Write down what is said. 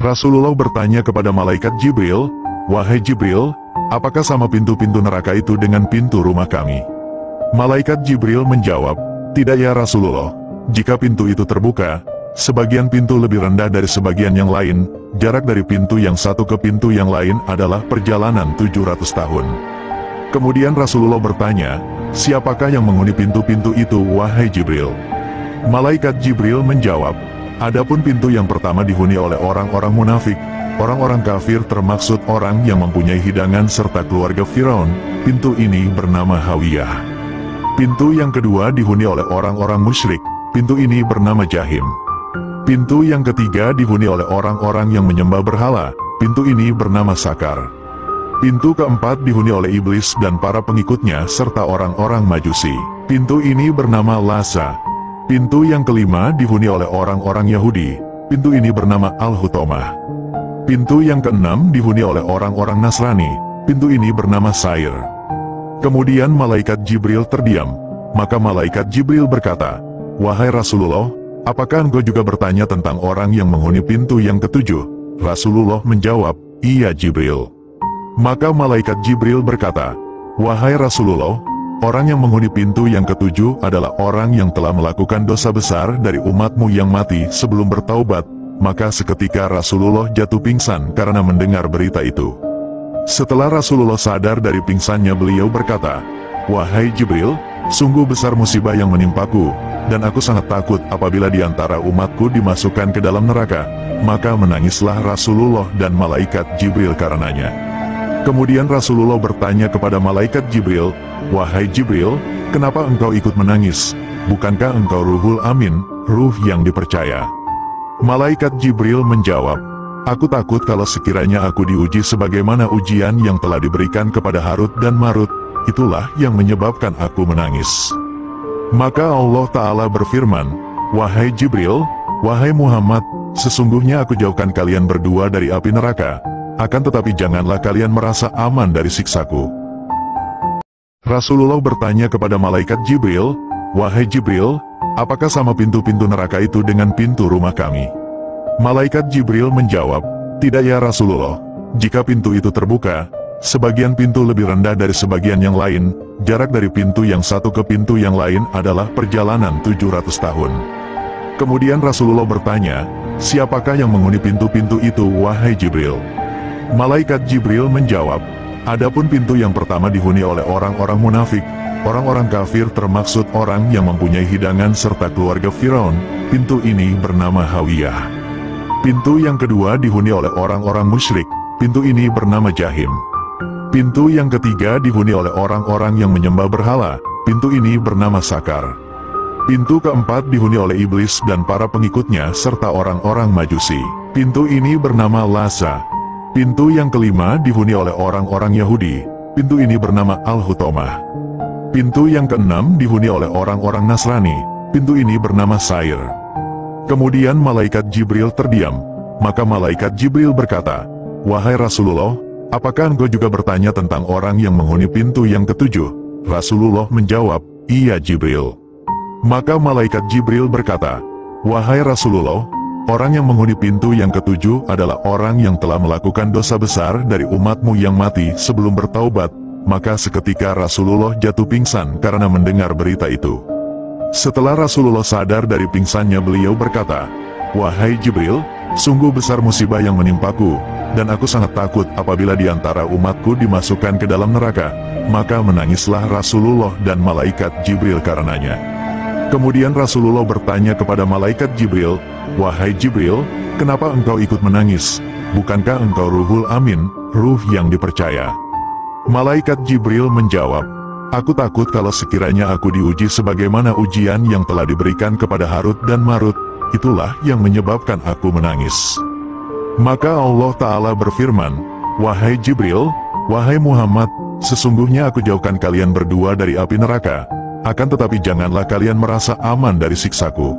Rasulullah bertanya kepada malaikat Jibril, "Wahai Jibril, apakah sama pintu-pintu neraka itu dengan pintu rumah kami?" Malaikat Jibril menjawab, "Tidak ya Rasulullah, jika pintu itu terbuka, sebagian pintu lebih rendah dari sebagian yang lain, jarak dari pintu yang satu ke pintu yang lain adalah perjalanan 700 tahun. Kemudian Rasulullah bertanya, "Siapakah yang menghuni pintu-pintu itu wahai Jibril?" Malaikat Jibril menjawab, "Adapun pintu yang pertama dihuni oleh orang-orang munafik, orang-orang kafir termaksud orang yang mempunyai hidangan serta keluarga Firaun, pintu ini bernama Hawiyah. Pintu yang kedua dihuni oleh orang-orang musyrik, pintu ini bernama Jahim. Pintu yang ketiga dihuni oleh orang-orang yang menyembah berhala, pintu ini bernama Sakar. Pintu keempat dihuni oleh iblis dan para pengikutnya serta orang-orang majusi, pintu ini bernama Lasa. Pintu yang kelima dihuni oleh orang-orang Yahudi, pintu ini bernama Al-Hutomah. Pintu yang keenam dihuni oleh orang-orang Nasrani, pintu ini bernama Sair." Kemudian malaikat Jibril terdiam, maka malaikat Jibril berkata, "Wahai Rasulullah, apakah engkau juga bertanya tentang orang yang menghuni pintu yang ketujuh?" Rasulullah menjawab, "Iya Jibril." Maka malaikat Jibril berkata, "Wahai Rasulullah, orang yang menghuni pintu yang ketujuh adalah orang yang telah melakukan dosa besar dari umatmu yang mati sebelum bertaubat." Maka seketika Rasulullah jatuh pingsan karena mendengar berita itu. Setelah Rasulullah sadar dari pingsannya, beliau berkata, "Wahai Jibril, sungguh besar musibah yang menimpaku, dan aku sangat takut apabila di antara umatku dimasukkan ke dalam neraka." Maka menangislah Rasulullah dan malaikat Jibril karenanya. Kemudian Rasulullah bertanya kepada malaikat Jibril, "Wahai Jibril, kenapa engkau ikut menangis? Bukankah engkau Ruhul Amin, ruh yang dipercaya?" Malaikat Jibril menjawab, "Aku takut kalau sekiranya aku diuji sebagaimana ujian yang telah diberikan kepada Harut dan Marut, itulah yang menyebabkan aku menangis." Maka Allah Ta'ala berfirman, "Wahai Jibril, wahai Muhammad, sesungguhnya aku jauhkan kalian berdua dari api neraka, akan tetapi janganlah kalian merasa aman dari siksaku." Rasulullah bertanya kepada malaikat Jibril, "Wahai Jibril, apakah sama pintu-pintu neraka itu dengan pintu rumah kami?" Malaikat Jibril menjawab, "Tidak ya Rasulullah, jika pintu itu terbuka, sebagian pintu lebih rendah dari sebagian yang lain, jarak dari pintu yang satu ke pintu yang lain adalah perjalanan 700 tahun. Kemudian Rasulullah bertanya, "Siapakah yang menghuni pintu-pintu itu wahai Jibril?" Malaikat Jibril menjawab, "Adapun pintu yang pertama dihuni oleh orang-orang munafik, orang-orang kafir termaksud orang yang mempunyai hidangan serta keluarga Firaun, pintu ini bernama Hawiyah. Pintu yang kedua dihuni oleh orang-orang musyrik, pintu ini bernama Jahim. Pintu yang ketiga dihuni oleh orang-orang yang menyembah berhala, pintu ini bernama Sakar. Pintu keempat dihuni oleh iblis dan para pengikutnya serta orang-orang majusi, pintu ini bernama Lasa. Pintu yang kelima dihuni oleh orang-orang Yahudi, pintu ini bernama Al-Hutomah. Pintu yang keenam dihuni oleh orang-orang Nasrani, pintu ini bernama Sair." Kemudian malaikat Jibril terdiam, maka malaikat Jibril berkata, "Wahai Rasulullah, apakah engkau juga bertanya tentang orang yang menghuni pintu yang ketujuh?" Rasulullah menjawab, "Iya Jibril." Maka malaikat Jibril berkata, "Wahai Rasulullah, orang yang menghuni pintu yang ketujuh adalah orang yang telah melakukan dosa besar dari umatmu yang mati sebelum bertaubat." Maka seketika Rasulullah jatuh pingsan karena mendengar berita itu. Setelah Rasulullah sadar dari pingsannya, beliau berkata, "Wahai Jibril, sungguh besar musibah yang menimpaku, dan aku sangat takut apabila di antara umatku dimasukkan ke dalam neraka." Maka menangislah Rasulullah dan malaikat Jibril karenanya. Kemudian Rasulullah bertanya kepada malaikat Jibril, "Wahai Jibril, kenapa engkau ikut menangis? Bukankah engkau Ruhul Amin, ruh yang dipercaya?" Malaikat Jibril menjawab, "Aku takut kalau sekiranya aku diuji sebagaimana ujian yang telah diberikan kepada Harut dan Marut, itulah yang menyebabkan aku menangis." Maka Allah Ta'ala berfirman, "Wahai Jibril, wahai Muhammad, sesungguhnya aku jauhkan kalian berdua dari api neraka, akan tetapi janganlah kalian merasa aman dari siksaku."